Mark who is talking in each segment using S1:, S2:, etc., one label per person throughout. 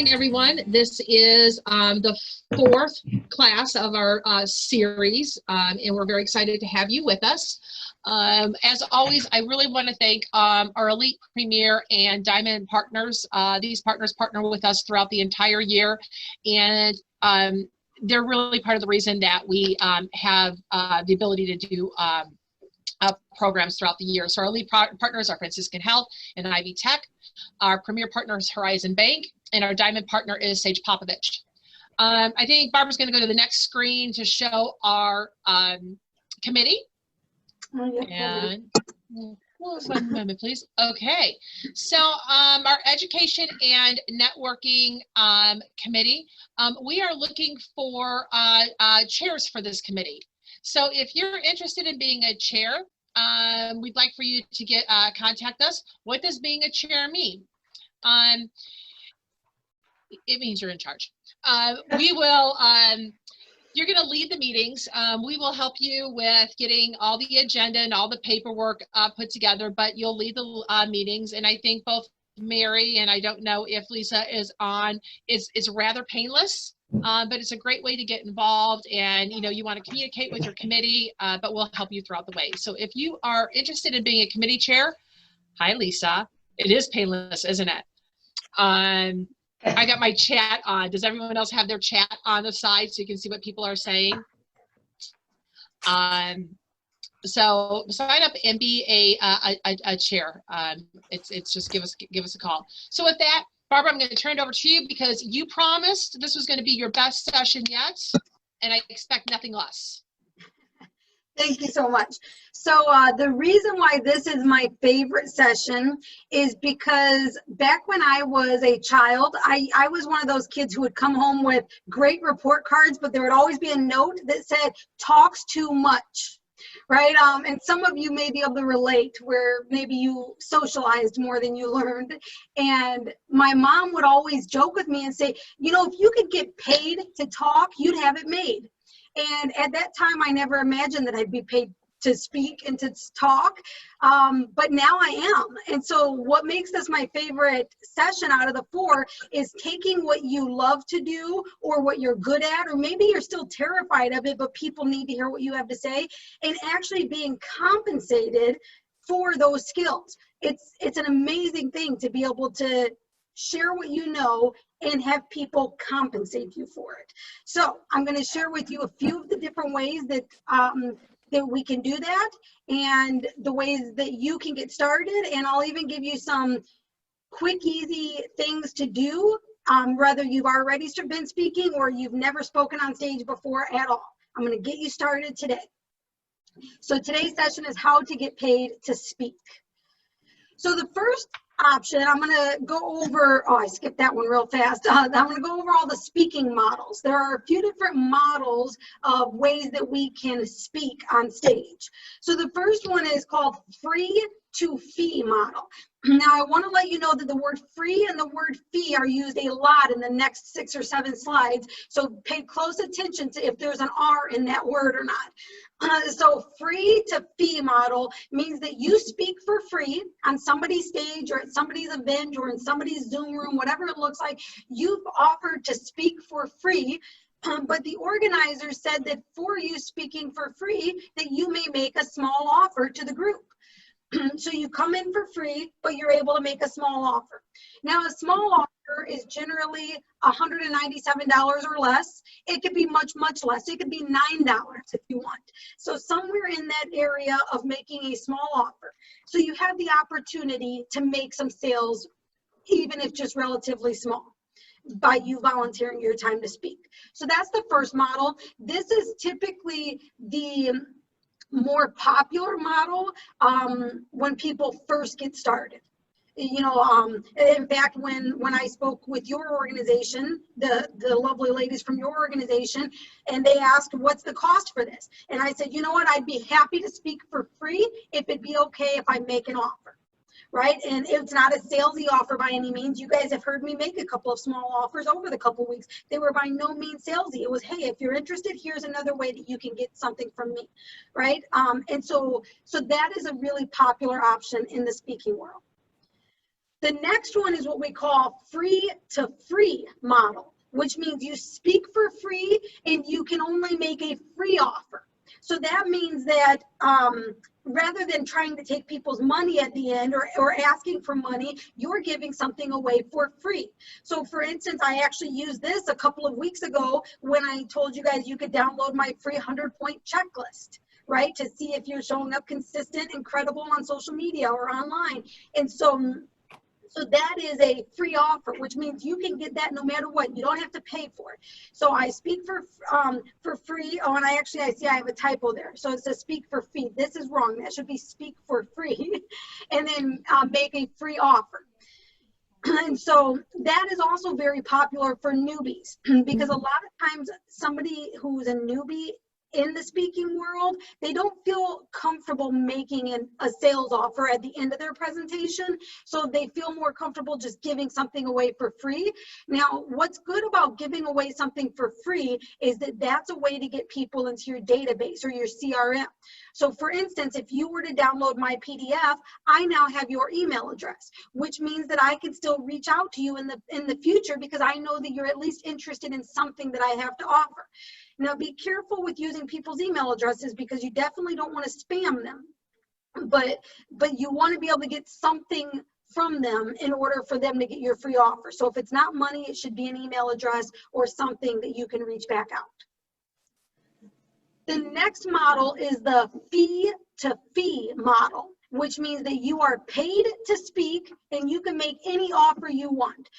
S1: morning, everyone. This is the fourth class of our series, and we're very excited to have you with us. As always, I really want to thank our Elite, Premier, and Diamond partners. These partners partner with us throughout the entire year, and they're really part of the reason that we have the ability to do programs throughout the year. So our lead partners are Franciscan Health and Ivy Tech. Our premier partner is Horizon Bank, and our diamond partner is Sage Popovich. I think Barbara's going to go to the next screen to show our committee. And one moment, please. Okay, so our education and networking committee, we are looking for chairs for this committee. So if you're interested in being a chair, we'd like for you to get contact us. What does being a chair mean? It means you're in charge. We will, you're going to lead the meetings. We will help you with getting all the agenda and all the paperwork put together, but you'll lead the meetings. And I think both Mary and I don't know if Lisa is on, is rather painless. But it's a great way to get involved, and you want to communicate with your committee, but we'll help you throughout the way. So if you are interested in being a committee chair, hi Lisa, it is painless, isn't it? I got my chat on. Does everyone else have their chat on the side so you can see what people are saying? So sign up and be a chair. It's just give us a call. So with that, Barbara, I'm going to turn it over to you because you promised this was going to be your best session yet, and I expect nothing less.
S2: Thank you so much. So the reason why this is my favorite session is because back when I was a child, I was one of those kids who would come home with great report cards, but there would always be a note that said, talks too much. Right? And some of you may be able to relate where maybe you socialized more than you learned. And my mom would always joke with me and say, if you could get paid to talk, you'd have it made. And at that time, I never imagined that I'd be paid to speak and to talk, but now I am. And so what makes this my favorite session out of the four is taking what you love to do or what you're good at, or maybe you're still terrified of it, but people need to hear what you have to say, and actually being compensated for those skills. It's an amazing thing to be able to share what you know and have people compensate you for it. So I'm going to share with you a few of the different ways that that we can do that, and the ways that you can get started. And I'll even give you some quick, easy things to do, whether you've already been speaking or you've never spoken on stage before at all. I'm going to get you started today. So today's session is how to get paid to speak. So the first option, I'm going to go over, I skipped that one real fast. I'm going to go over all the speaking models. There are a few different models of ways that we can speak on stage. So the first one is called free to fee model. Now I want to let you know that the word free and the word fee are used a lot in the next 6 or 7 slides. So pay close attention to if there's an R in that word or not. So free to fee model means that you speak for free on somebody's stage or at somebody's event or in somebody's Zoom room, whatever it looks like. You've offered to speak for free, but the organizer said that for you speaking for free, that you may make a small offer to the group. So you come in for free, but you're able to make a small offer. Now, a small offer is generally $197 or less. It could be much, much less. It could be $9 if you want. So somewhere in that area of making a small offer. So you have the opportunity to make some sales, even if just relatively small, by you volunteering your time to speak. So that's the first model. This is typically the more popular model when people first get started. In fact, when I spoke with your organization, the lovely ladies from your organization, and they asked, what's the cost for this? And I said, you know what, I'd be happy to speak for free if it'd be okay if I make an offer. Right? And it's not a salesy offer by any means. You guys have heard me make a couple of small offers over the couple of weeks. They were by no means salesy. It was, hey, if you're interested, here's another way that you can get something from me, right? And so that is a really popular option in the speaking world. The next one is what we call free to free model, which means you speak for free and you can only make a free offer. So that means that rather than trying to take people's money at the end or asking for money, you're giving something away for free. So for instance, I actually used this a couple of weeks ago when I told you guys you could download my free 100-point checklist, right? To see if you're showing up consistent and credible on social media or online. And so that is a free offer, which means you can get that no matter what. You don't have to pay for it. So I speak for free. Oh, and I see I have a typo there. So it says speak for free. This is wrong. That should be speak for free, and then make a free offer. And so that is also very popular for newbies because a lot of times somebody who's a newbie in the speaking world, they don't feel comfortable making a sales offer at the end of their presentation. So they feel more comfortable just giving something away for free. Now, what's good about giving away something for free is that that's a way to get people into your database or your CRM. So for instance, if you were to download my PDF, I now have your email address, which means that I can still reach out to you in the future because I know that you're at least interested in something that I have to offer. Now, be careful with using people's email addresses because you definitely don't want to spam them, but you want to be able to get something from them in order for them to get your free offer. So if it's not money, it should be an email address or something that you can reach back out. The next model is the fee to fee model, which means that you are paid to speak and you can make any offer you want.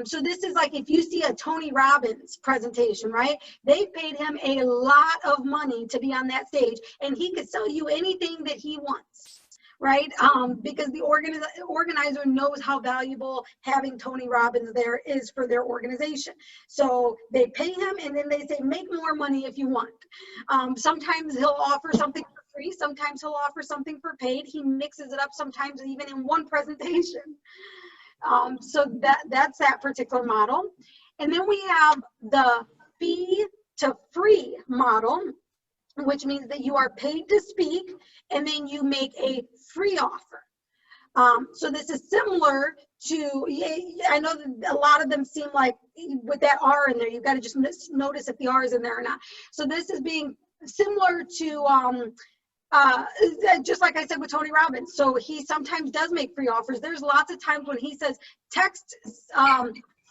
S2: So this is like if you see a Tony Robbins presentation, right? They paid him a lot of money to be on that stage and he could sell you anything that he wants, right? Because the organizer knows how valuable having Tony Robbins there is for their organization. So they pay him and then they say, make more money if you want. Sometimes he'll offer something for free. Sometimes he'll offer something for paid. He mixes it up sometimes even in one presentation. So that's that particular model. And then we have the fee to free model, which means that you are paid to speak and then you make a free offer. So this is similar to, I know that a lot of them seem like with that R in there, you've got to just notice if the R is in there or not. So this is being similar to, just like I said with Tony Robbins. So he sometimes does make free offers. There's lots of times when he says text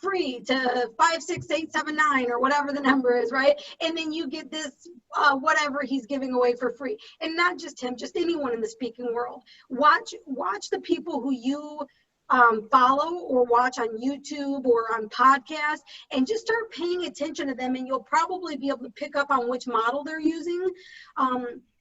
S2: free to 56879 or whatever the number is, right? And then you get this whatever he's giving away for free. And not just him, just anyone in the speaking world. Watch the people who you follow or watch on YouTube or on podcasts and just start paying attention to them and you'll probably be able to pick up on which model they're using.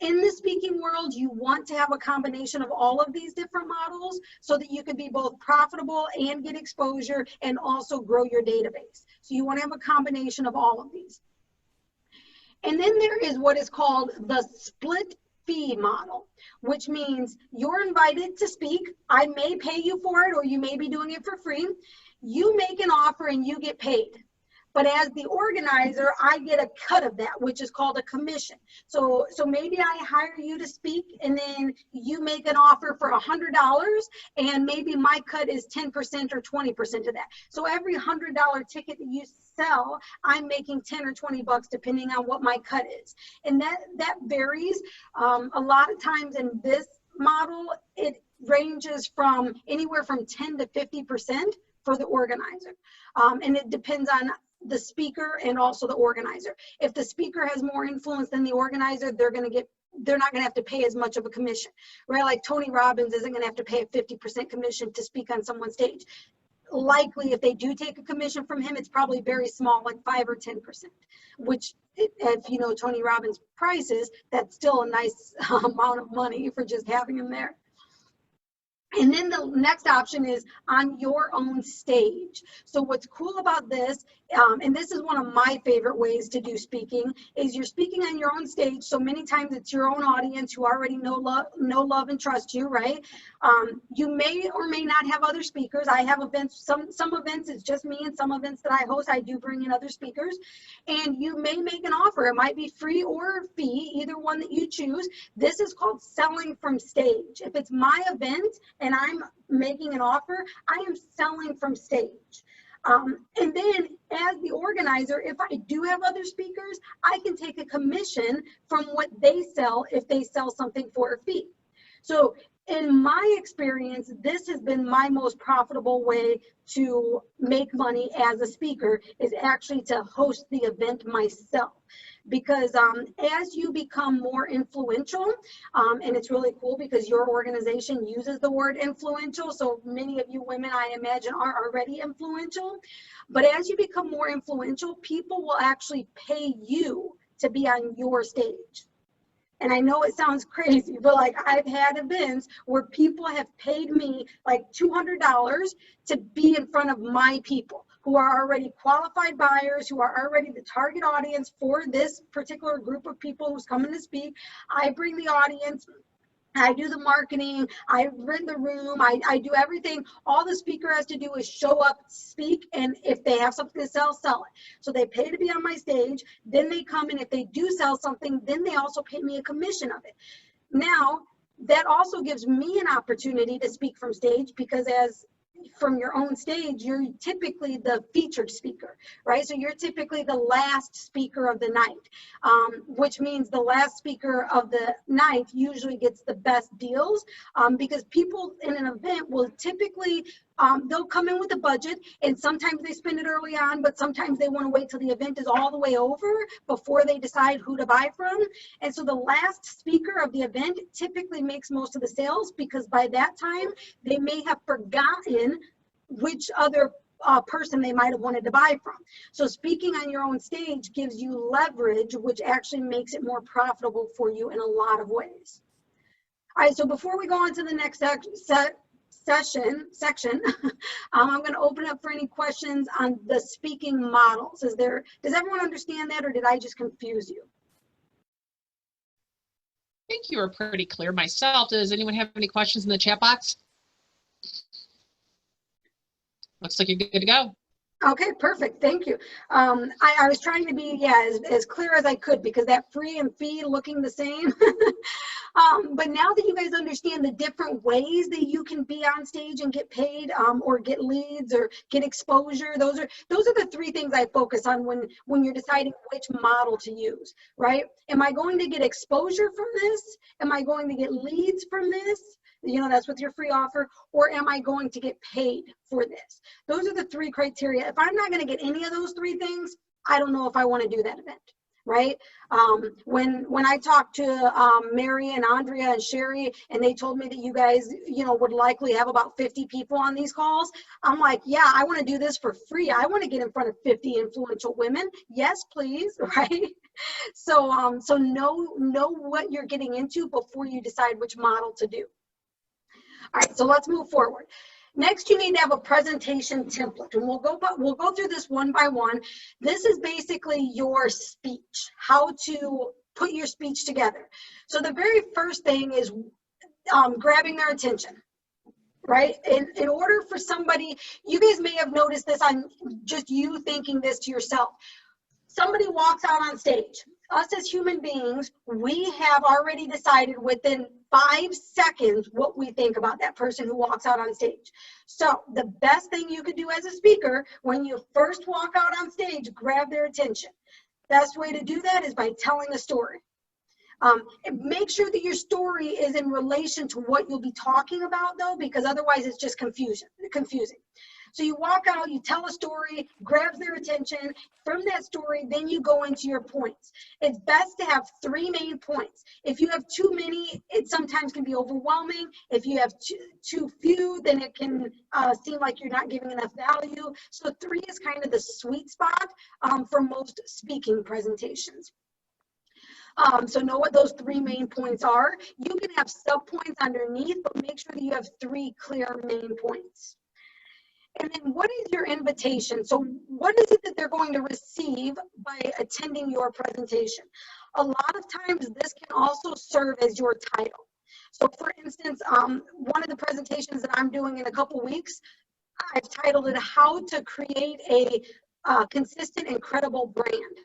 S2: In the speaking world, you want to have a combination of all of these different models so that you can be both profitable and get exposure and also grow your database. So you want to have a combination of all of these. And then there is what is called the split fee model, which means you're invited to speak. I may pay you for it, or you may be doing it for free. You make an offer and you get paid. But as the organizer, I get a cut of that, which is called a commission. So maybe I hire you to speak and then you make an offer for $100 and maybe my cut is 10% or 20% of that. So every $100 ticket that you sell, I'm making 10 or 20 bucks depending on what my cut is. And that varies. A lot of times in this model, it ranges from anywhere from 10 to 50% for the organizer. And it depends on the speaker and also the organizer. If the speaker has more influence than the organizer, they're not going to have to pay as much of a commission, right? Like Tony Robbins isn't going to have to pay a 50% commission to speak on someone's stage. Likely, if they do take a commission from him, it's probably very small, like 5 or 10%, which if you know Tony Robbins' prices, that's still a nice amount of money for just having him there. And then the next option is on your own stage. So what's cool about this, And this is one of my favorite ways to do speaking, is you're speaking on your own stage. So many times it's your own audience who already know love and trust you, right? You may or may not have other speakers. I have events, some events it's just me, and some events that I host, I do bring in other speakers. And you may make an offer. It might be free or fee, either one that you choose. This is called selling from stage. If it's my event and I'm making an offer, I am selling from stage. And then as the organizer, if I do have other speakers, I can take a commission from what they sell if they sell something for a fee. So in my experience, this has been my most profitable way to make money as a speaker, is actually to host the event myself. Because as you become more influential, and it's really cool because your organization uses the word influential, so many of you women, I imagine, are already influential. But as you become more influential, people will actually pay you to be on your stage. And I know it sounds crazy, but like I've had events where people have paid me like $200 to be in front of my people who are already qualified buyers, who are already the target audience for this particular group of people who's coming to speak. I bring the audience, I do the marketing, I rent the room, I do everything. All the speaker has to do is show up, speak, and if they have something to sell, sell it. So they pay to be on my stage, then they come, and if they do sell something, then they also pay me a commission of it. Now, that also gives me an opportunity to speak from stage, because as from your own stage, you're typically the featured speaker, right? So you're typically the last speaker of the night, which means the last speaker of the night usually gets the best deals, because people in an event will typically, they'll come in with a budget, and sometimes they spend it early on, but sometimes they want to wait till the event is all the way over before they decide who to buy from. And so the last speaker of the event typically makes most of the sales, because by that time they may have forgotten which other person they might have wanted to buy from. So speaking on your own stage gives you leverage, which actually makes it more profitable for you in a lot of ways. All right, so before we go on to the next section, I'm going to open up for any questions on the speaking models. Does everyone understand that, or did I just confuse you?
S1: I think you were pretty clear myself. Does anyone have any questions in the chat box? Looks like you're good to go.
S2: Okay, perfect. Thank you. I was trying to be, as clear as I could, because that free and fee looking the same. But now that you guys understand the different ways that you can be on stage and get paid, or get leads or get exposure, those are the three things I focus on when you're deciding which model to use, right? Am I going to get exposure from this? Am I going to get leads from this? You know, that's with your free offer. Or am I going to get paid for this? Those are the three criteria. If I'm not going to get any of those three things, I don't know if I want to do that event, right? When I talked to Mary and Andrea and Sherry, and they told me that you guys, you know, would likely have about 50 people on these calls, I'm like, yeah, I want to do this for free. I want to get in front of 50 influential women. Yes, please, right? So so know what you're getting into before you decide which model to do. All right, so let's move forward. Next, you need to have a presentation template, and we'll go through this one by one. This is basically your speech, how to put your speech together. So the very first thing is grabbing their attention, right? In order for somebody, you guys may have noticed this on just you thinking this to yourself. Somebody walks out on stage. Us as human beings, we have already decided within 5 seconds what we think about that person who walks out on stage. So the best thing you could do as a speaker, when you first walk out on stage, grab their attention. Best way to do that is by telling a story. Make sure that your story is in relation to what you'll be talking about, though, because otherwise it's just confusing. So you walk out, you tell a story, grabs their attention. From that story, then you go into your points. It's best to have 3 main points. If you have too many, it sometimes can be overwhelming. If you have too few, then it can seem like you're not giving enough value. So 3 is kind of the sweet spot for most speaking presentations. So know what those 3 main points are. You can have sub points underneath, but make sure that you have 3 clear main points. And then what is your invitation? So what is it that they're going to receive by attending your presentation? A lot of times this can also serve as your title. So for instance, one of the presentations that I'm doing in a couple weeks, I've titled it How to Create a Consistent and Credible Brand.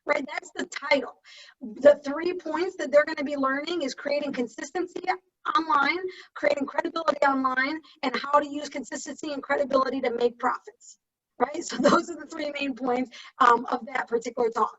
S2: Right, that's the title. The 3 points that they're going to be learning is creating consistency online, creating credibility online, and how to use consistency and credibility to make profits. Right, so those are the 3 main points of that particular talk.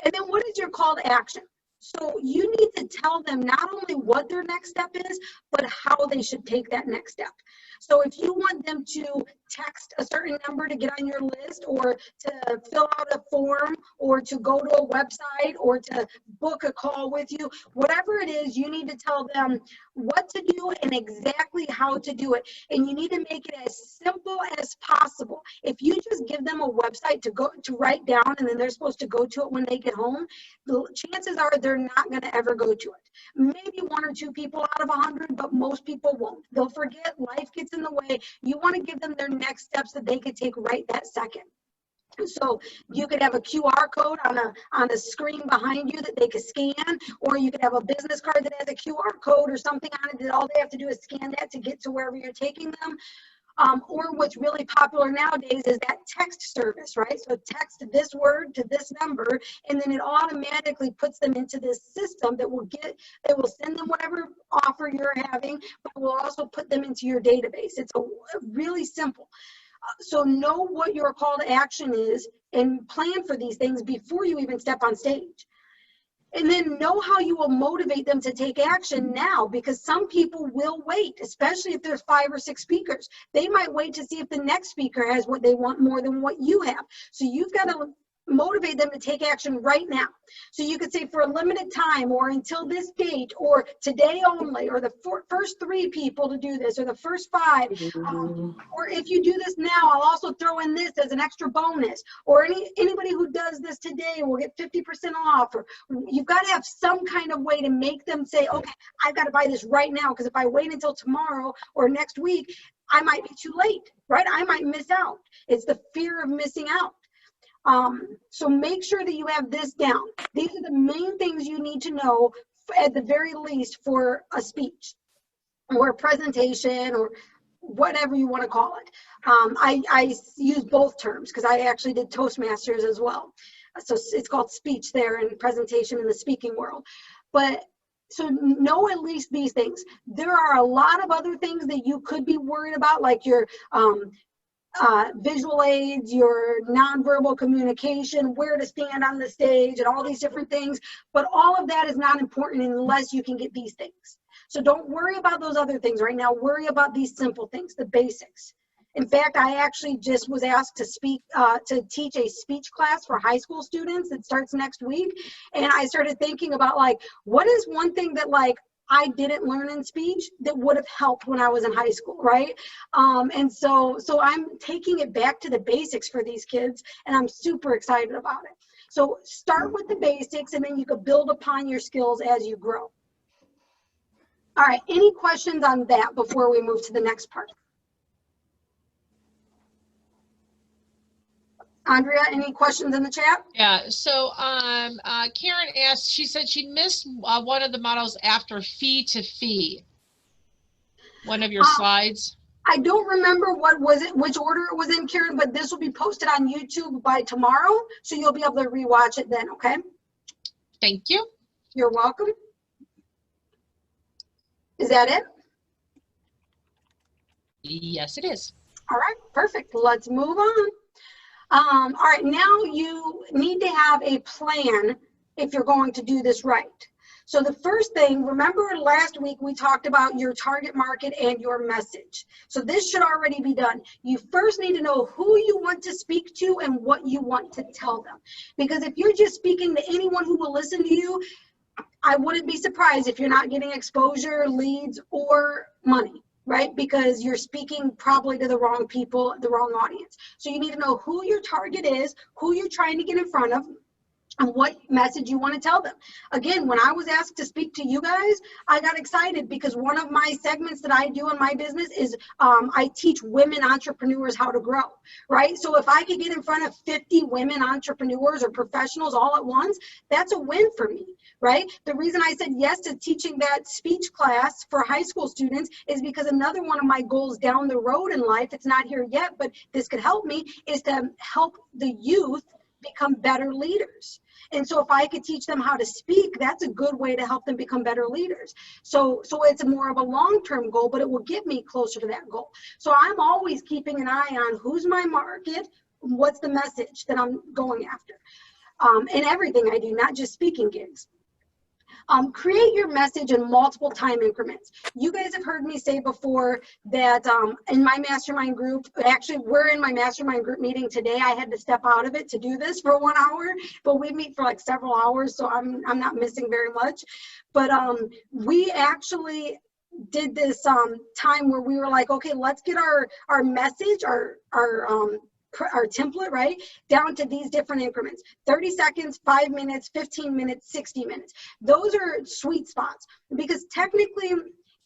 S2: And then what is your call to action? So you need to tell them not only what their next step is, but how they should take that next step. So if you want them to text a certain number to get on your list, or to fill out a form, or to go to a website, or to book a call with you, whatever it is, you need to tell them what to do and exactly how to do it. And you need to make it as simple as possible. If you just give them a website to write down and then they're supposed to go to it when they get home, the chances are they're not going to ever go to it. Maybe 1 or 2 people out of 100, but most people won't. They'll forget, life gets in the way. You want to give them their next steps that they could take right that second. So you could have a QR code on a screen behind you that they could scan, or you could have a business card that has a QR code or something on it that all they have to do is scan that to get to wherever you're taking them. Or what's really popular nowadays is that text service, right? So text this word to this number, and then it automatically puts them into this system that will send them whatever offer you're having, but will also put them into your database. It's really simple. So know what your call to action is and plan for these things before you even step on stage. And then know how you will motivate them to take action now, because some people will wait, especially if there's 5 or 6 speakers. They might wait to see if the next speaker has what they want more than what you have. So you've got to motivate them to take action right now. So you could say for a limited time, or until this date, or today only, or the first 3 people to do this, or the first 5, or if you do this now, I'll also throw in this as an extra bonus, or anybody who does this today will get 50% off. Or you've got to have some kind of way to make them say, okay, I've got to buy this right now, because if I wait until tomorrow or next week, I might be too late, right? I might miss out. It's the fear of missing out. So make sure that you have this down. These are the main things you need to know at the very least for a speech or a presentation or whatever you want to call it. I use both terms because I actually did Toastmasters as well. So it's called speech there and presentation in the speaking world. But so know at least these things. There are a lot of other things that you could be worried about, like your visual aids, your nonverbal communication, where to stand on the stage, and all these different things. But all of that is not important unless you can get these things. So don't worry about those other things right now. Worry about these simple things, the basics. In fact, I actually just was asked to teach a speech class for high school students that starts next week. And I started thinking about, like, what is one thing that, like, I didn't learn in speech that would have helped when I was in high school, right? And so I'm taking it back to the basics for these kids, and I'm super excited about it. So start with the basics, and then you can build upon your skills as you grow. All right, any questions on that before we move to the next part? Andrea, any questions in the chat?
S1: Yeah, so Karen asked, she said she missed one of the models after fee to fee. One of your slides.
S2: I don't remember which order it was in, Karen, but this will be posted on YouTube by tomorrow, so you'll be able to rewatch it then, okay?
S1: Thank you.
S2: You're welcome. Is that it?
S1: Yes, it is.
S2: All right, perfect. Let's move on. All right, now you need to have a plan if you're going to do this right. So the first thing, remember last week we talked about your target market and your message. So this should already be done. You first need to know who you want to speak to and what you want to tell them. Because if you're just speaking to anyone who will listen to you, I wouldn't be surprised if you're not getting exposure, leads, or money, right? Because you're speaking probably to the wrong people, the wrong audience. So you need to know who your target is, who you're trying to get in front of, and what message you want to tell them. Again, when I was asked to speak to you guys, I got excited because one of my segments that I do in my business is I teach women entrepreneurs how to grow, right? So if I could get in front of 50 women entrepreneurs or professionals all at once, that's a win for me, right? The reason I said yes to teaching that speech class for high school students is because another one of my goals down the road in life, it's not here yet, but this could help me, is to help the youth become better leaders. And so if I could teach them how to speak, that's a good way to help them become better leaders. So it's more of a long-term goal, but it will get me closer to that goal. So I'm always keeping an eye on who's my market, what's the message that I'm going after. In everything I do, not just speaking gigs. Create your message in multiple time increments. You guys have heard me say before that in my mastermind group, actually we're in my mastermind group meeting today. I had to step out of it to do this for 1 hour, but we meet for like several hours, so I'm not missing very much. But we actually did this time where we were like, okay, let's get our message, our template, right, down to these different increments: 30 seconds, 5 minutes, 15 minutes, 60 minutes. Those are sweet spots, because technically,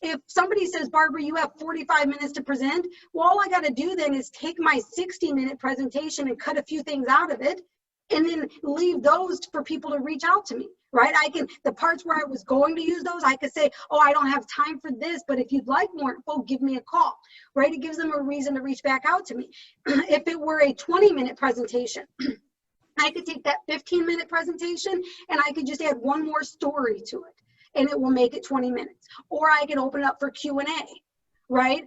S2: if somebody says, Barbara, you have 45 minutes to present, well, all I got to do then is take my 60-minute presentation and cut a few things out of it, and then leave those for people to reach out to me, right? The parts where I was going to use those, I could say, oh, I don't have time for this, but if you'd like more info, give me a call, right? It gives them a reason to reach back out to me. If it were a 20-minute presentation, I could take that 15-minute presentation and I could just add one more story to it, and it will make it 20 minutes. Or I can open it up for Q&A, right?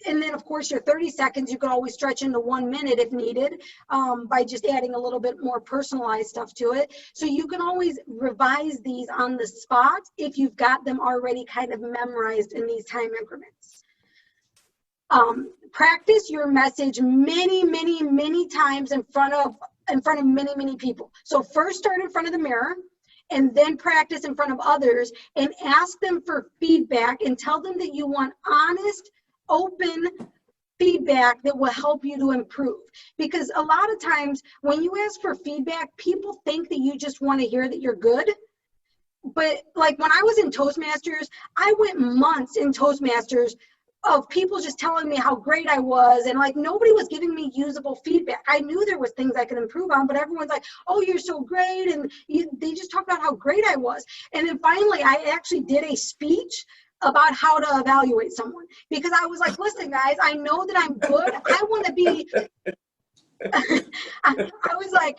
S2: And then, of course, your 30 seconds, you could always stretch into 1 minute if needed, by just adding a little bit more personalized stuff to it. So you can always revise these on the spot if you've got them already kind of memorized in these time increments. Practice your message many, many, many times in front of many, many people. So first start in front of the mirror, and then practice in front of others, and ask them for feedback, and tell them that you want honest, open feedback that will help you to improve. Because a lot of times when you ask for feedback, people think that you just want to hear that you're good. But like when I was in Toastmasters, I went months in Toastmasters of people just telling me how great I was, and like nobody was giving me usable feedback. I knew there was things I could improve on, but everyone's like, oh, you're so great, and they just talked about how great I was. And then finally I actually did a speech about how to evaluate someone, because I was like, listen guys, I know that I'm good. I want to be I was like,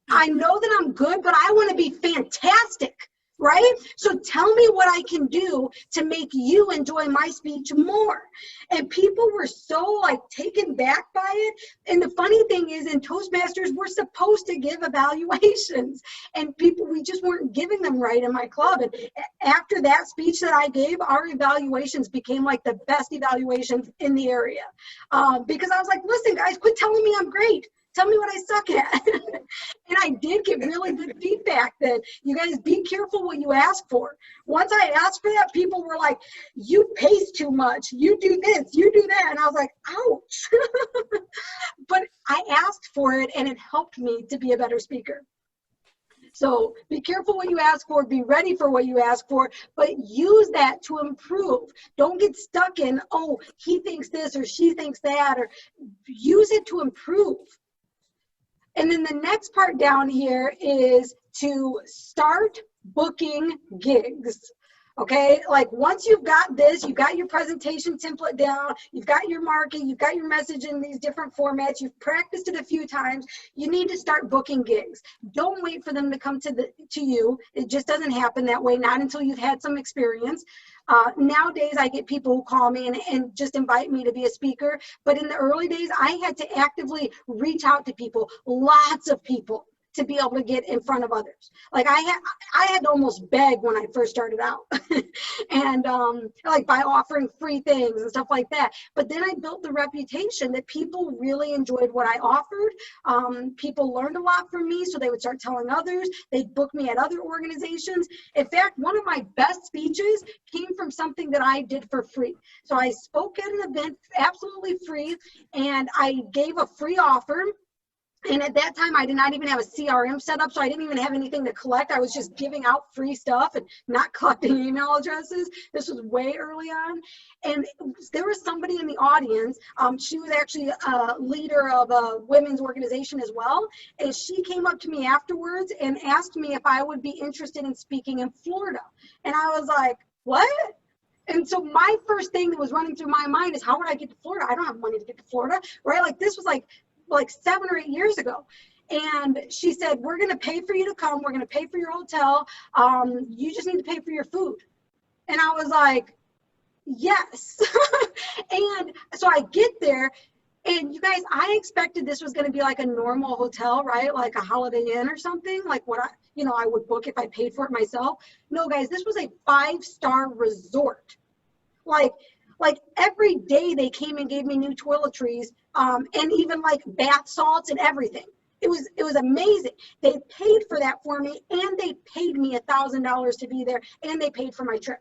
S2: I know that I'm good, but I want to be fantastic, right? So tell me what I can do to make you enjoy my speech more. And people were so like taken back by it. And the funny thing is, in Toastmasters, we're supposed to give evaluations, and we just weren't giving them right in my club. And after that speech that I gave, our evaluations became like the best evaluations in the area. Because I was like, listen guys, quit telling me I'm great. Tell me what I suck at. And I did get really good feedback that you guys be careful what you ask for. Once I asked for that, people were like, you pace too much. You do this, you do that. And I was like, ouch. But I asked for it, and it helped me to be a better speaker. So be careful what you ask for, be ready for what you ask for, but use that to improve. Don't get stuck in, oh, he thinks this or she thinks that, or use it to improve. And then the next part down here is to start booking gigs. Okay, like once you've got this, you've got your presentation template down, you've got your market, you've got your message in these different formats, you've practiced it a few times, you need to start booking gigs. Don't wait for them to come to you. It just doesn't happen that way, not until you've had some experience. Nowadays, I get people who call me and just invite me to be a speaker. But in the early days, I had to actively reach out to people, lots of people, to be able to get in front of others. Like I had to almost beg when I first started out, and like by offering free things and stuff like that. But then I built the reputation that people really enjoyed what I offered. People learned a lot from me, so they would start telling others. They'd book me at other organizations. In fact, one of my best speeches came from something that I did for free. So I spoke at an event absolutely free, and I gave a free offer. And at that time, I did not even have a CRM set up, so I didn't even have anything to collect. I was just giving out free stuff and not collecting email addresses. This was way early on. And there was somebody in the audience. She was actually a leader of a women's organization as well. And she came up to me afterwards and asked me if I would be interested in speaking in Florida. And I was like, what? And so my first thing that was running through my mind is, how would I get to Florida? I don't have money to get to Florida, right? Like, this was like 7 or 8 years ago. And she said, we're going to pay for you to come. We're going to pay for your hotel. You just need to pay for your food. And I was like, yes. And so I get there, and you guys, I expected this was going to be like a normal hotel, right? Like a Holiday Inn or something, like what I would book if I paid for it myself. No, guys, this was a 5-star resort. Like every day they came and gave me new toiletries, and even like bath salts and everything. It was amazing. They paid for that for me, and they paid me $1,000 to be there, and they paid for my trip.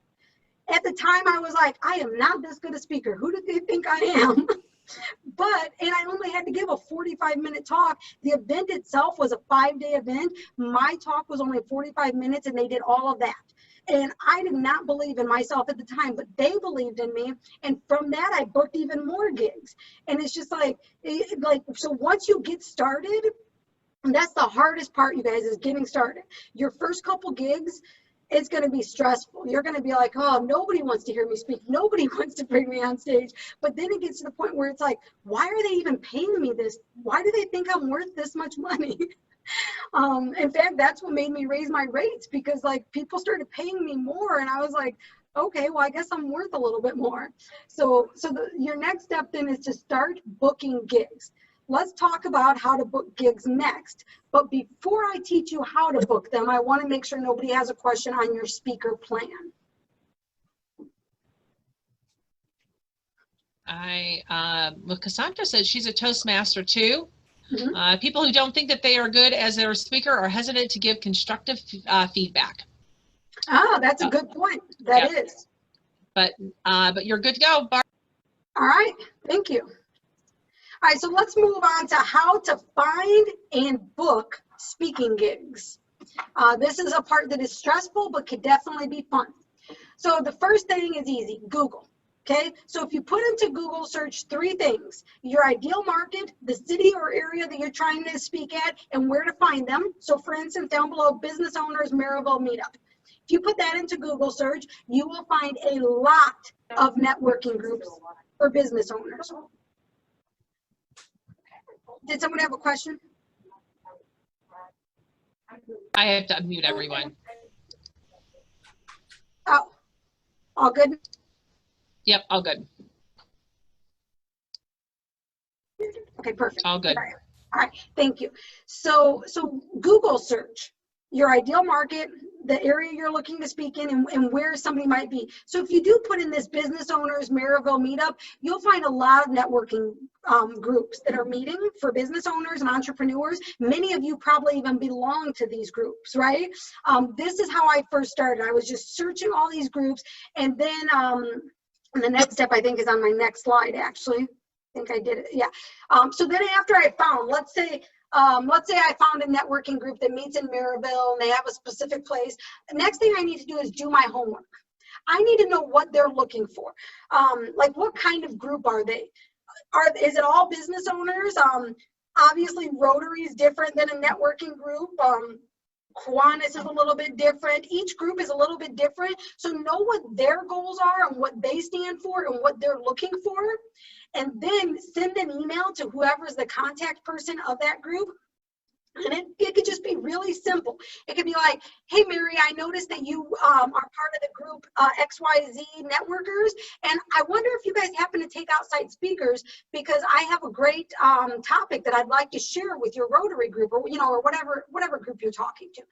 S2: At the time, I was like, I am not this good a speaker. Who do they think I am? And I only had to give a 45-minute talk. The event itself was a 5-day event. My talk was only 45 minutes, and they did all of that. And I did not believe in myself at the time, but they believed in me. And from that, I booked even more gigs. And it's just so once you get started, and that's the hardest part, you guys, is getting started. Your first couple gigs, it's going to be stressful. You're going to be like, oh, nobody wants to hear me speak. Nobody wants to bring me on stage. But then it gets to the point where it's like, why are they even paying me this? Why do they think I'm worth this much money? In fact, that's what made me raise my rates, because like people started paying me more, and I was like, okay, well, I guess I'm worth a little bit more. So your next step then is to start booking gigs. Let's talk about how to book gigs next. But before I teach you how to book them, I want to make sure nobody has a question on your speaker plan.
S1: Well, Cassandra says she's a Toastmaster too.
S2: Mm-hmm.
S1: People who don't think that they are good as their speaker are hesitant to give constructive feedback.
S2: Ah, that's a good point. That is.
S1: But you're good to go, Barb.
S2: All right, thank you. All right, so let's move on to how to find and book speaking gigs. This is a part that is stressful, but could definitely be fun. So the first thing is easy, Google. Okay, so if you put into Google search 3 things: your ideal market, the city or area that you're trying to speak at, and where to find them. So for instance, down below, business owners, Maryville meetup. If you put that into Google search, you will find a lot of networking groups for business owners. Did someone have a question?
S1: I have to unmute everyone.
S2: Oh, all good?
S1: Yep, all good.
S2: Okay, perfect.
S1: All good.
S2: All right, thank you. So Google search your ideal market, the area you're looking to speak in, and where somebody might be. So if you do put in this business owners Maryville meetup, you'll find a lot of networking groups that are meeting for business owners and entrepreneurs. Many of you probably even belong to these groups, right? This is how I first started. I was just searching all these groups, and then and the next step I think is on my next slide, actually. I think I did it, yeah. So then after I found, let's say I found a networking group that meets in Maryville and they have a specific place. The next thing I need to do is do my homework. I need to know what they're looking for. Like, what kind of group are they? Is it all business owners? Obviously Rotary is different than a networking group. Kiwanis is a little bit different. Each group is a little bit different. So know what their goals are and what they stand for and what they're looking for. And then send an email to whoever's the contact person of that group. And it could just be really simple. It could be like, hey, Mary, I noticed that you are part of the group XYZ Networkers, and I wonder if you guys happen to take outside speakers, because I have a great topic that I'd like to share with your Rotary group, or or whatever group you're talking to.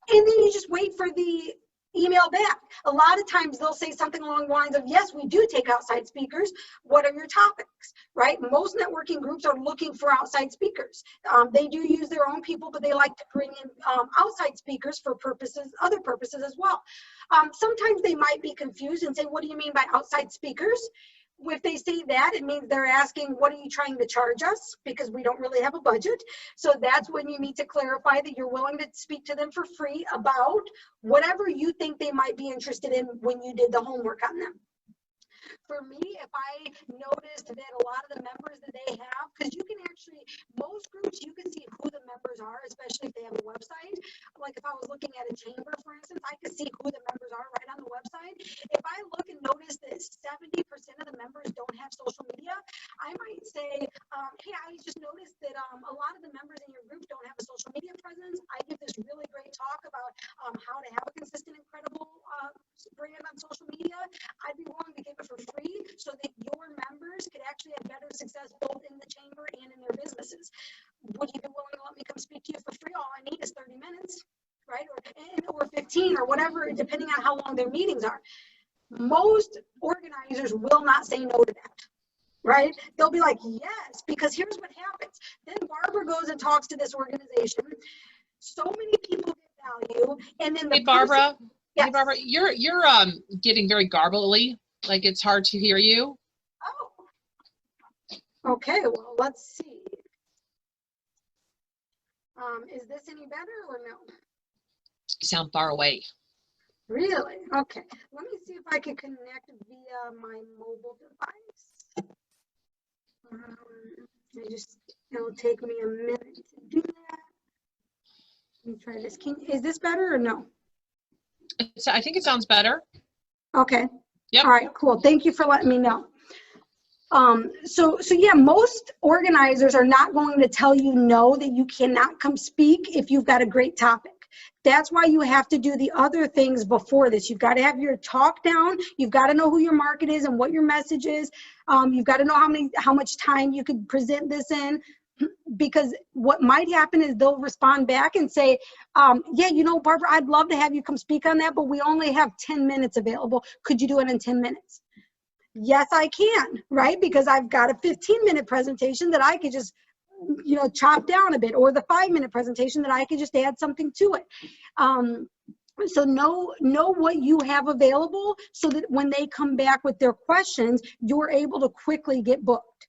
S2: And then you just wait for the email back. A lot of times they'll say something along the lines of, yes, we do take outside speakers. What are your topics, right? Most networking groups are looking for outside speakers. They do use their own people, but they like to bring in outside speakers for other purposes as well. Sometimes they might be confused and say, what do you mean by outside speakers? if they say that, it means they're asking, what are you trying to charge us? Because we don't really have a budget. So that's when you need to clarify that you're willing to speak to them for free about whatever you think they might be interested in when you did the homework on them. For me, if I noticed that a lot of the members that they have, because you can actually, most groups, you can see who the members are, especially if they have a website. Like if I was looking at a chamber, for instance, I could see who the members are right on the website. If I look and notice that 70% of the members don't have social media, I might say, hey, I just noticed that a lot of the members in your group don't have a social media presence. I give this really great talk about how to have a consistent, incredible brand on social media. I'd be willing to give it for free so that your members could actually have better success both in the chamber and in their businesses. Would you be willing to let me come speak to you for free? All I need is 30 minutes, right? Or 15 or whatever, depending on how long their meetings are. Most organizers will not say no to that, right? They'll be like, yes, because here's what happens. Then Barbara goes and talks to this organization. So many people get value, and then the
S1: Hey, Barbara.
S2: Yes.
S1: Hey, Barbara, you're getting very garbly. Like it's hard to hear you.
S2: Oh. Okay. Well, let's see. Is this any better or no?
S1: You sound far away.
S2: Really? Okay. Let me see if I can connect via my mobile device. It'll take me a minute to do that. Let me try this. Is this better or no?
S1: I think it sounds better.
S2: Okay.
S1: Yep.
S2: All right, cool. Thank you for letting me know. So yeah, most organizers are not going to tell you no, that you cannot come speak if you've got a great topic. That's why you have to do the other things before this. You've got to have your talk down. You've got to know who your market is and what your message is. You've got to know how much time you could present this in, because what might happen is they'll respond back and say, yeah, you know, Barbara, I'd love to have you come speak on that, but we only have 10 minutes available. Could you do it in 10 minutes? Yes, I can, right? Because I've got a 15-minute presentation that I could just, you know, chop down a bit, or the 5-minute presentation that I could just add something to it. So know what you have available so that when they come back with their questions, you're able to quickly get booked.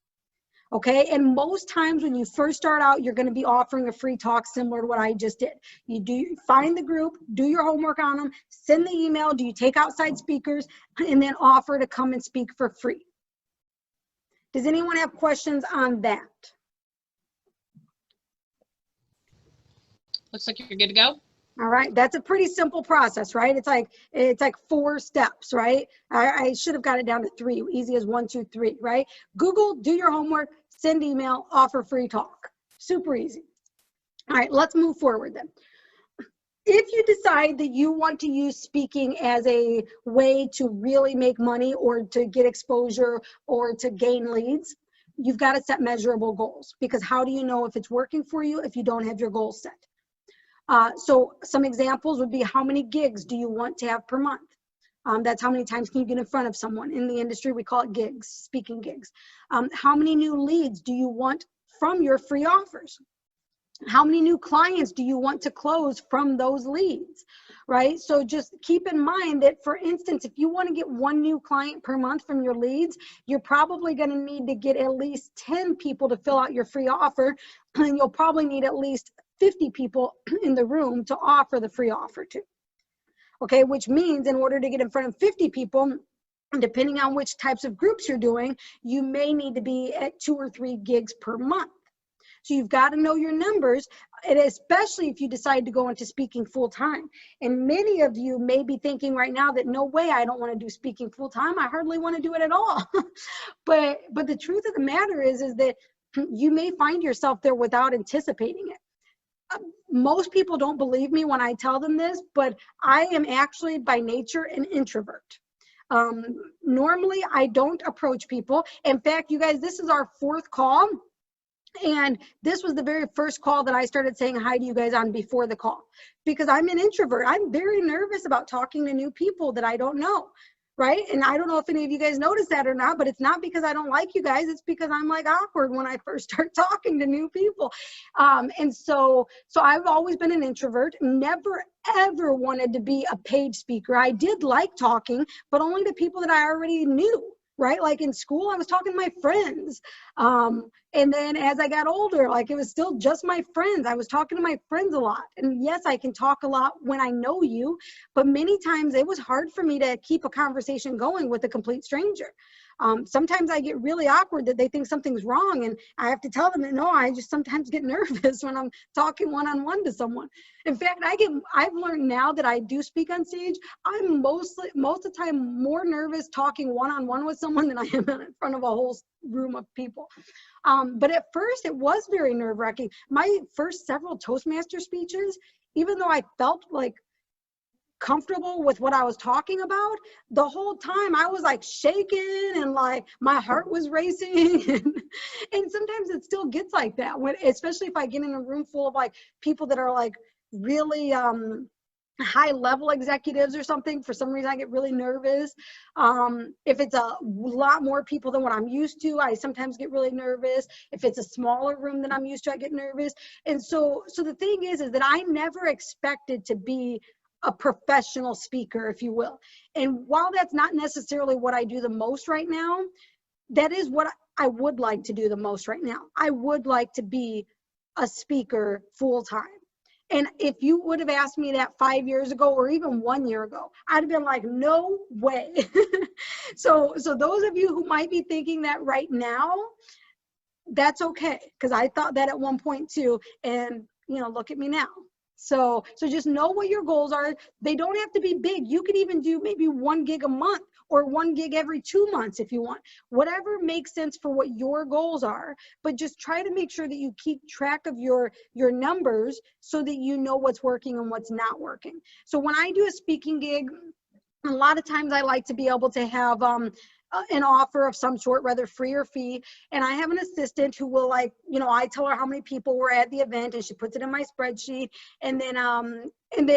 S2: Okay, and most times when you first start out, you're going to be offering a free talk similar to what I just did. You find the group, do your homework on them, send the email, do you take outside speakers, and then offer to come and speak for free. Does anyone have questions on that?
S1: Looks like you're good to go.
S2: All right, that's a pretty simple process, right? It's like 4 steps, right? I should have got it down to 3, easy as 1, 2, 3, right? Google, do your homework, send email, offer free talk. Super easy. All right, let's move forward then. If you decide that you want to use speaking as a way to really make money or to get exposure or to gain leads, you've got to set measurable goals, because how do you know if it's working for you if you don't have your goals set? So some examples would be, how many gigs do you want to have per month? That's how many times can you get in front of someone. In the industry, we call it gigs, speaking gigs. How many new leads do you want from your free offers? How many new clients do you want to close from those leads, right? So just keep in mind that, for instance, if you want to get 1 new client per month from your leads, you're probably going to need to get at least 10 people to fill out your free offer, and you'll probably need at least 50 people in the room to offer the free offer to. Okay, which means in order to get in front of 50 people, depending on which types of groups you're doing, you may need to be at 2 or 3 gigs per month. So you've got to know your numbers, and especially if you decide to go into speaking full time. And many of you may be thinking right now that, no way, I don't want to do speaking full time. I hardly want to do it at all. but the truth of the matter is that you may find yourself there without anticipating it. Most people don't believe me when I tell them this, but I am actually by nature an introvert. Normally, I don't approach people. In fact, you guys, this is our 4th call. And this was the very first call that I started saying hi to you guys on before the call, because I'm an introvert. I'm very nervous about talking to new people that I don't know, right? And I don't know if any of you guys noticed that or not, but it's not because I don't like you guys. It's because I'm like awkward when I first start talking to new people. And so I've always been an introvert, never ever wanted to be a paid speaker. I did like talking, but only to people that I already knew. right? Like in school, I was talking to my friends. And then as I got older, like it was still just my friends. I was talking to my friends a lot. And yes, I can talk a lot when I know you, but many times it was hard for me to keep a conversation going with a complete stranger. Sometimes I get really awkward that they think something's wrong, and I have to tell them that no, I just sometimes get nervous when I'm talking one-on-one to someone. In fact, I've learned now that I do speak on stage, I'm most of the time more nervous talking one-on-one with someone than I am in front of a whole room of people. But at first it was very nerve-wracking. My first several Toastmaster speeches, even though I felt like comfortable with what I was talking about, the whole time I was like shaking and like my heart was racing. And sometimes it still gets like that, when, especially if I get in a room full of like people that are like really high level executives or something. For some reason I get really nervous. If it's a lot more people than what I'm used to, I sometimes get really nervous. If it's a smaller room than I'm used to, I get nervous. And so the thing is that I never expected to be a professional speaker, if you will. And while that's not necessarily what I do the most right now, that is what I would like to do the most right now. I would like to be a speaker full time. And if you would have asked me that 5 years ago or even 1 year ago, I'd have been like, no way. So those of you who might be thinking that right now, that's okay, because I thought that at one point too, and you know, look at me now. So just know what your goals are. They don't have to be big. You could even do maybe 1 gig a month or 1 gig every 2 months if you want. Whatever makes sense for what your goals are, but just try to make sure that you keep track of your numbers so that you know what's working and what's not working. So when I do a speaking gig, a lot of times I like to be able to have an offer of some sort, whether free or fee. And I have an assistant who will, like, you know, I tell her how many people were at the event and she puts it in my spreadsheet. And then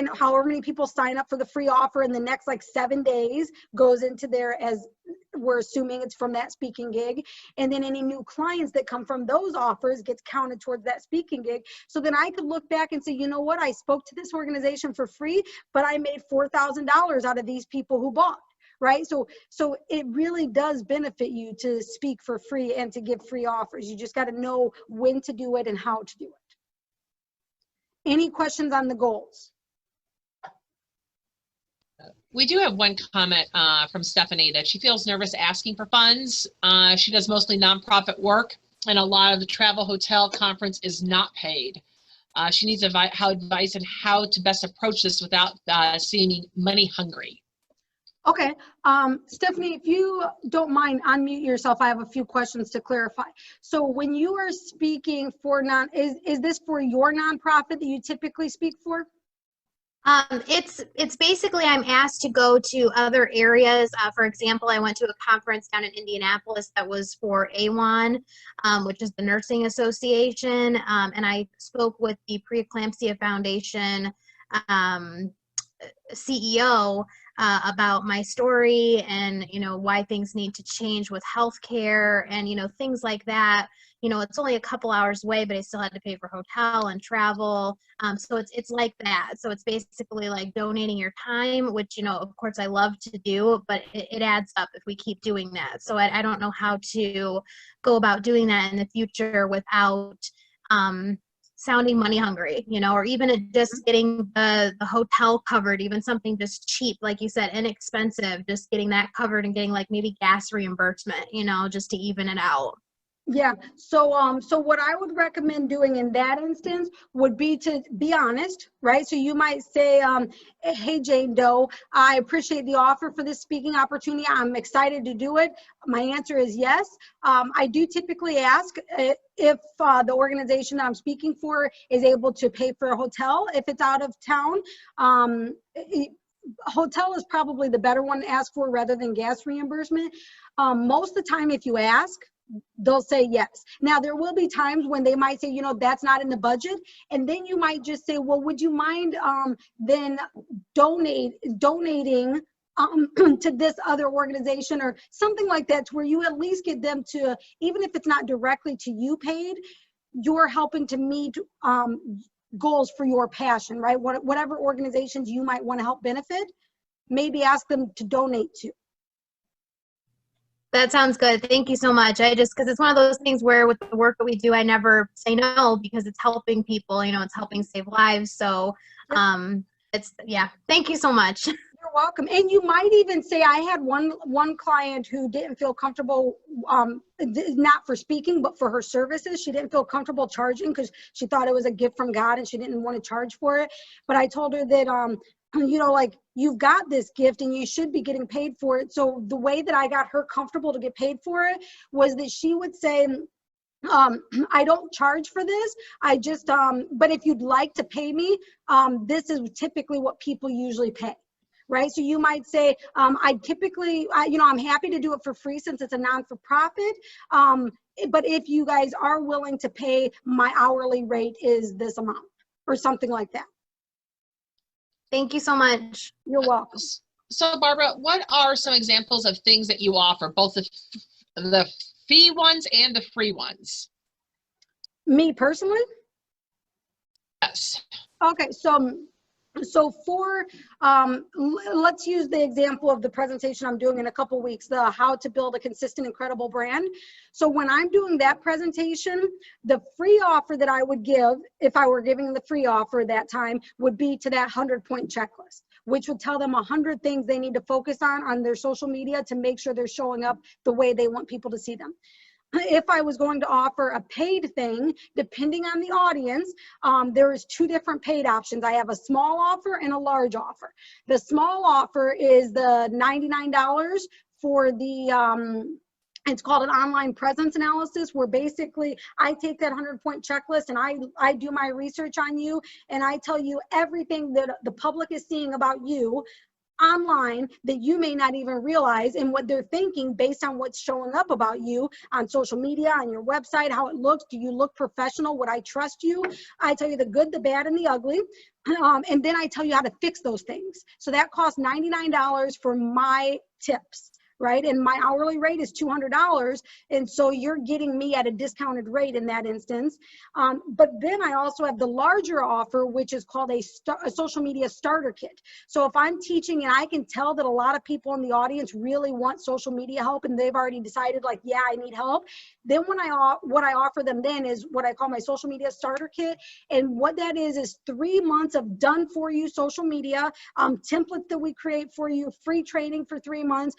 S2: however many people sign up for the free offer in the next like 7 days goes into there, as we're assuming it's from that speaking gig. And then any new clients that come from those offers gets counted towards that speaking gig. So then I could look back and say, you know what, I spoke to this organization for free, but I made $4,000 out of these people who bought. Right? So it really does benefit you to speak for free and to give free offers. You just got to know when to do it and how to do it. Any questions on the goals?
S1: We do have one comment from Stephanie that she feels nervous asking for funds. She does mostly nonprofit work, and a lot of the travel, hotel, conference is not paid. She needs advice on how to best approach this without seeming money hungry.
S2: Okay, Stephanie, if you don't mind, unmute yourself. I have a few questions to clarify. So when you are speaking for is this for your nonprofit that you typically speak for?
S3: It's basically, I'm asked to go to other areas. For example, I went to a conference down in Indianapolis that was for AWAN, which is the Nursing Association, and I spoke with the Preeclampsia Foundation CEO about my story and, you know, why things need to change with healthcare and, you know, things like that. You know, it's only a couple hours away, but I still had to pay for hotel and travel. So it's like that. So it's basically like donating your time, which, you know, of course I love to do, but it adds up if we keep doing that. So I don't know how to go about doing that in the future without sounding money hungry, you know, or even just getting the hotel covered, even something just cheap, like you said, inexpensive, just getting that covered and getting like maybe gas reimbursement, you know, just to even it out.
S2: Yeah, so what I would recommend doing in that instance would be to be honest, right? So you might say, hey, Jane Doe, I appreciate the offer for this speaking opportunity. I'm excited to do it. My answer is yes. I do typically ask if the organization that I'm speaking for is able to pay for a hotel if it's out of town. Hotel is probably the better one to ask for rather than gas reimbursement. Most of the time, if you ask, they'll say yes. Now, there will be times when they might say, you know, that's not in the budget. And then you might just say, well, would you mind then donating to this other organization or something like that, to where you at least get them to, even if it's not directly to you paid, you're helping to meet goals for your passion, right? Whatever organizations you might want to help benefit, maybe ask them to donate to.
S3: That sounds good. Thank you so much. Because it's one of those things where with the work that we do, I never say no because it's helping people, it's helping save lives. So, thank you so much.
S2: You're welcome. And you might even say, I had one client who didn't feel comfortable, not for speaking, but for her services. She didn't feel comfortable charging because she thought it was a gift from God and she didn't want to charge for it. But I told her that, like, you've got this gift and you should be getting paid for it. So the way that I got her comfortable to get paid for it was that she would say, I don't charge for this. I just, but if you'd like to pay me, this is typically what people usually pay. Right. So you might say, I typically, I'm happy to do it for free since it's a non-for-profit. But if you guys are willing to pay, my hourly rate is this amount or something like that.
S3: Thank you so much.
S2: You're welcome.
S1: So Barbara, what are some examples of things that you offer, both the fee ones and the free ones?
S2: Me personally?
S1: Yes.
S2: Okay, so for, let's use the example of the presentation I'm doing in a couple weeks, the how to build a consistent and credible brand. So when I'm doing that presentation, the free offer that I would give, if I were giving the free offer that time, would be to that 100-point checklist, which would tell them 100 things they need to focus on their social media to make sure they're showing up the way they want people to see them. If I was going to offer a paid thing, depending on the audience, there is two different paid options. I have a small offer and a large offer. The small offer is the $99 for the, it's called an online presence analysis, where basically I take that 100-point checklist and I do my research on you and I tell you everything that the public is seeing about you online that you may not even realize, and what they're thinking based on what's showing up about you on social media, on your website, how it looks. Do you look professional? Would I trust you? I tell you the good, the bad, and the ugly. And then I tell you how to fix those things. So that costs $99 for my tips. Right? And my hourly rate is $200. And so you're getting me at a discounted rate in that instance. But then I also have the larger offer, which is called a social media starter kit. So if I'm teaching and I can tell that a lot of people in the audience really want social media help and they've already decided like, yeah, I need help. Then what I offer them then is what I call my social media starter kit. And what that is 3 months of done for you social media, templates that we create for you, free training for 3 months,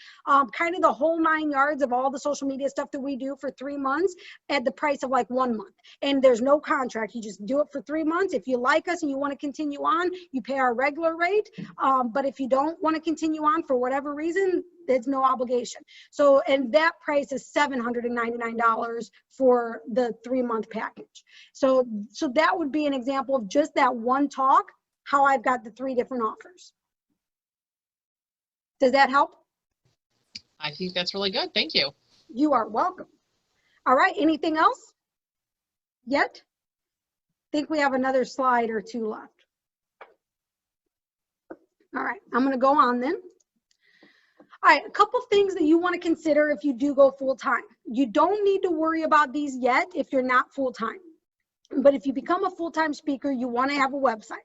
S2: kind of the whole 9 yards of all the social media stuff that we do for 3 months at the price of like 1 month. And there's no contract. You just do it for 3 months. If you like us and you want to continue on, you pay our regular rate. But if you don't want to continue on for whatever reason, there's no obligation. So, and that price is $799 for the 3-month package. So that would be an example of just that one talk, how I've got the 3 different offers. Does that help?
S1: I think that's really good. Thank you.
S2: You are welcome. All right, anything else yet? I think we have another slide or 2 left. All right, I'm going to go on then. All right, a couple things that you want to consider if you do go full-time. You don't need to worry about these yet if you're not full-time. But if you become a full-time speaker, you want to have a website,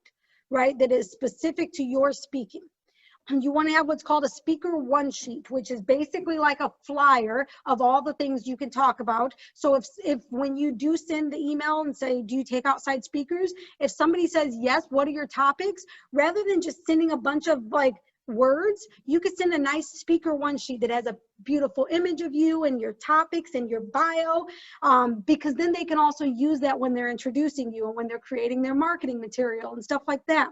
S2: right, that is specific to your speaking. And you want to have what's called a speaker one sheet, which is basically like a flyer of all the things you can talk about. So if when you do send the email and say, do you take outside speakers? If somebody says, yes, what are your topics? Rather than just sending a bunch of like words, you could send a nice speaker one sheet that has a beautiful image of you and your topics and your bio, because then they can also use that when they're introducing you and when they're creating their marketing material and stuff like that.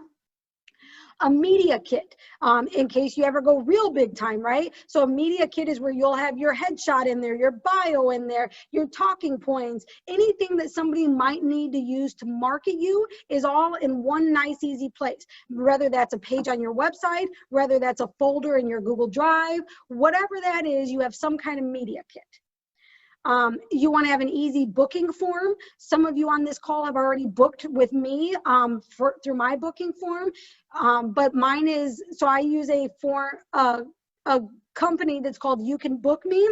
S2: A media kit, in case you ever go real big time, right? So a media kit is where you'll have your headshot in there, your bio in there, your talking points, anything that somebody might need to use to market you is all in one nice, easy place. Whether that's a page on your website, whether that's a folder in your Google Drive, whatever that is, you have some kind of media kit. You want to have an easy booking form. Some of you on this call have already booked with me through my booking form, but mine is, so I use a company that's called You Can Book Me.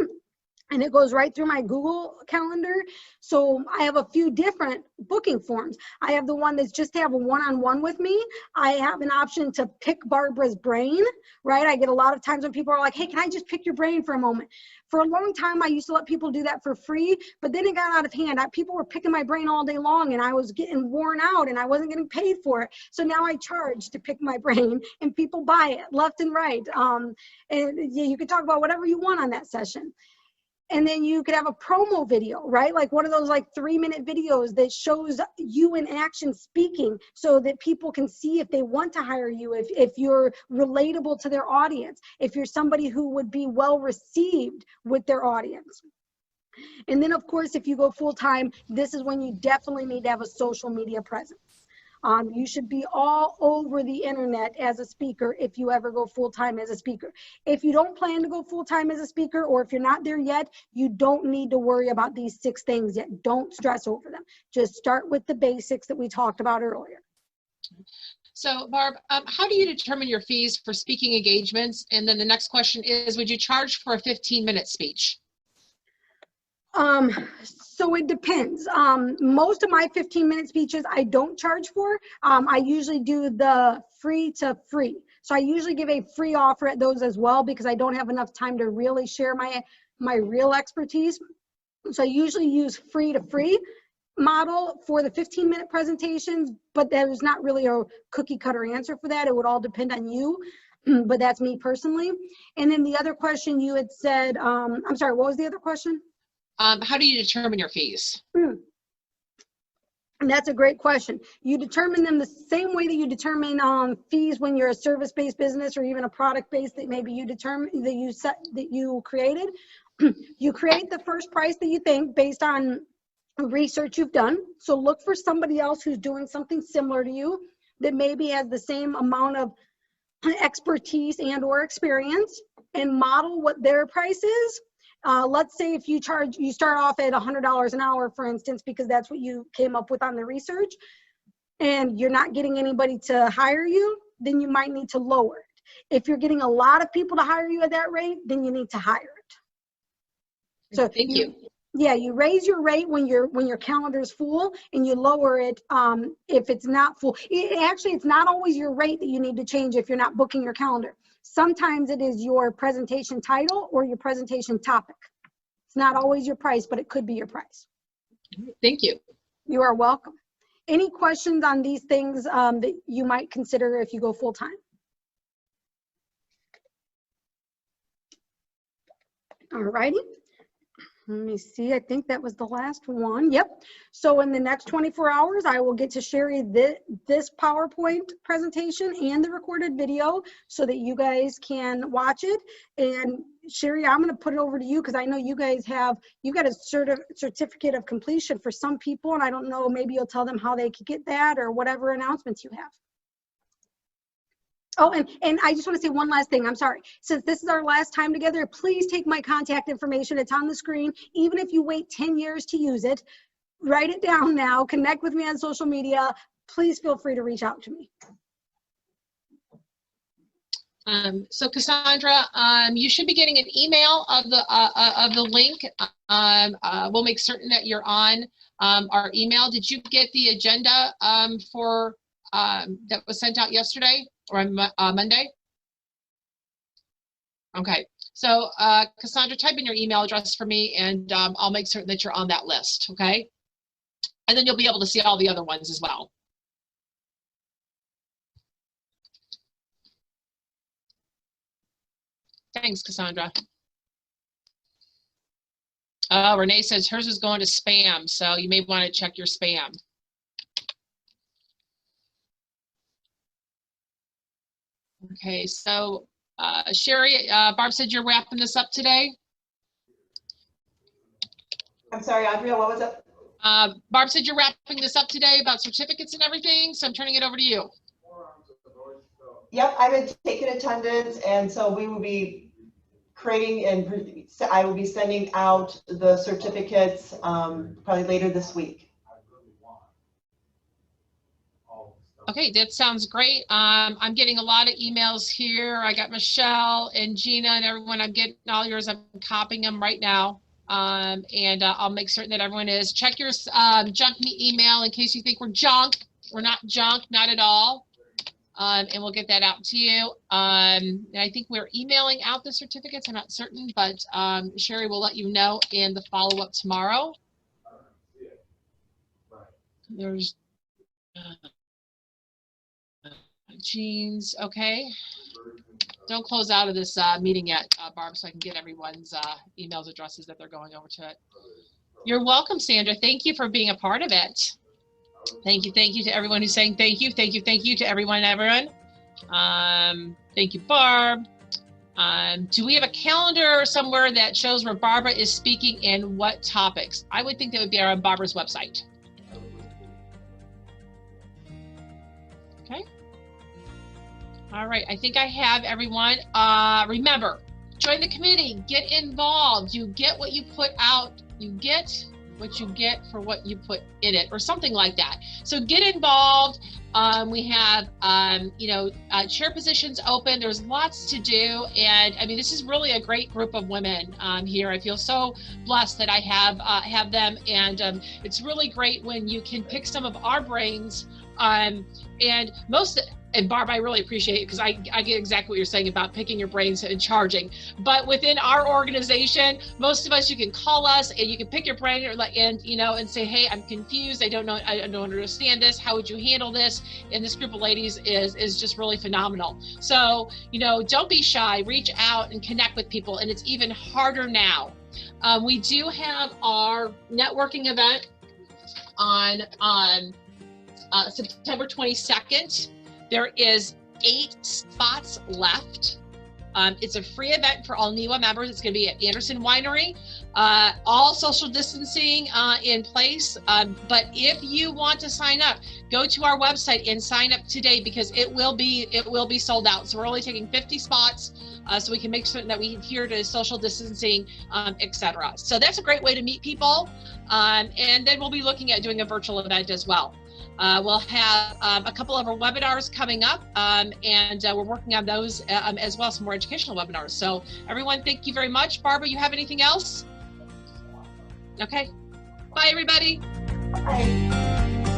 S2: and it goes right through my Google Calendar. So I have a few different booking forms. I have the one that's just to have a one-on-one with me. I have an option to pick Barbara's brain, right? I get a lot of times when people are like, hey, can I just pick your brain for a moment? For a long time, I used to let people do that for free, but then it got out of hand. People were picking my brain all day long, and I was getting worn out, and I wasn't getting paid for it. So now I charge to pick my brain, and people buy it left and right. And you can talk about whatever you want on that session. And then you could have a promo video, right? Like one of those like 3-minute videos that shows you in action speaking, so that people can see if they want to hire you, if you're relatable to their audience, if you're somebody who would be well received with their audience. And then of course, if you go full time, this is when you definitely need to have a social media presence. You should be all over the internet as a speaker if you ever go full-time as a speaker. If you don't plan to go full-time as a speaker, or if you're not there yet, you don't need to worry about these 6 things yet. Don't stress over them. Just start with the basics that we talked about earlier.
S1: So Barb, how do you determine your fees for speaking engagements? And then the next question is, would you charge for a 15-minute speech?
S2: So it depends. Most of my 15-minute speeches I don't charge for. I usually do the free to free. So I usually give a free offer at those as well, because I don't have enough time to really share my real expertise. So I usually use free to free model for the 15-minute presentations, but there's not really a cookie cutter answer for that. It would all depend on you, but that's me personally. And then the other question you had said, I'm sorry, what was the other question?
S1: How do you determine your fees?
S2: And that's a great question. You determine them the same way that you determine fees when you're a service-based business, or even a product-based that maybe you determine that you created. You create the first price that you think based on research you've done. So look for somebody else who's doing something similar to you that maybe has the same amount of expertise and or experience, and model what their price is. Let's say if you start off at $100 an hour, for instance, because that's what you came up with on the research, and you're not getting anybody to hire you, then you might need to lower it. If you're getting a lot of people to hire you at that rate, then you need to hire it. So
S1: thank you.
S2: Yeah, you raise your rate when your calendar is full, and you lower it if it's not full. Actually, it's not always your rate that you need to change if you're not booking your calendar. Sometimes it is your presentation title or your presentation topic. It's not always your price, but it could be your price.
S1: Thank you.
S2: You are welcome. Any questions on these things that you might consider if you go full time? All righty. Let me see, I think that was the last one. Yep. So in the next 24 hours, I will get to share this PowerPoint presentation and the recorded video so that you guys can watch it. And Sherry, I'm going to put it over to you, because I know you guys you got a certificate of completion for some people, and I don't know, maybe you'll tell them how they could get that, or whatever announcements you have. Oh, and I just want to say one last thing. I'm sorry. Since this is our last time together, please take my contact information. It's on the screen. Even if you wait 10 years to use it, write it down now. Connect with me on social media. Please feel free to reach out to me.
S1: So Cassandra, you should be getting an email of the link. We'll make certain that you're on our email. Did you get the agenda for that was sent out yesterday or on Monday? Okay, so Cassandra, type in your email address for me, and I'll make certain that you're on that list, okay? And then you'll be able to see all the other ones as well. Thanks, Cassandra. Renee says hers is going to spam, so you may want to check your spam. Okay, so Sherry, Barb said you're wrapping this up today.
S4: I'm sorry, Andrea, what was it?
S1: Barb said you're wrapping this up today about certificates and everything, so I'm turning it over to you.
S4: Yep, I've been taking attendance, and so we will be creating, and I will be sending out the certificates probably later this week.
S1: Okay, that sounds great. I'm getting a lot of emails here. I got Michelle and Gina and everyone. I'm getting all yours. I'm copying them right now. And I'll make certain that everyone is. Check your junk email in case you think we're junk. We're not junk, not at all. And we'll get that out to you. And I think we're emailing out the certificates. I'm not certain, but Sherry will let you know in the follow-up tomorrow. There's Jeans. Okay. Don't close out of this meeting yet, Barb, so I can get everyone's emails addresses that they're going over to it. You're welcome, Sandra. Thank you for being a part of it. Thank you to everyone who's saying thank you to everyone. Thank you, Barb. Do we have a calendar somewhere that shows where Barbara is speaking and what topics? I would think that would be on Barbara's website. Okay. All right, I think I have everyone. Remember, join the committee, get involved. You get what you put out. You get what you get for what you put in it, or something like that. So get involved. We have, chair positions open. There's lots to do. And I mean, this is really a great group of women here. I feel so blessed that I have them. And it's really great when you can pick some of our brains. And Barb, I really appreciate it because I get exactly what you're saying about picking your brains and charging. But within our organization, most of us, you can call us and you can pick your brain and say, hey, I'm confused. I don't understand this. How would you handle this? And this group of ladies is just really phenomenal. So, don't be shy. Reach out and connect with people. And it's even harder now. We do have our networking event on September 22nd. There is 8 spots left. It's a free event for all NEWA members. It's going to be at Anderson Winery. All social distancing in place. But if you want to sign up, go to our website and sign up today because it will be sold out. So we're only taking 50 spots. So we can make sure that we adhere to social distancing, etc. So that's a great way to meet people. And then we'll be looking at doing a virtual event as well. We'll have a couple of our webinars coming up, and we're working on those as well, some more educational webinars. So everyone, thank you very much. Barbara, you have anything else? Okay. Bye, everybody.
S4: Bye.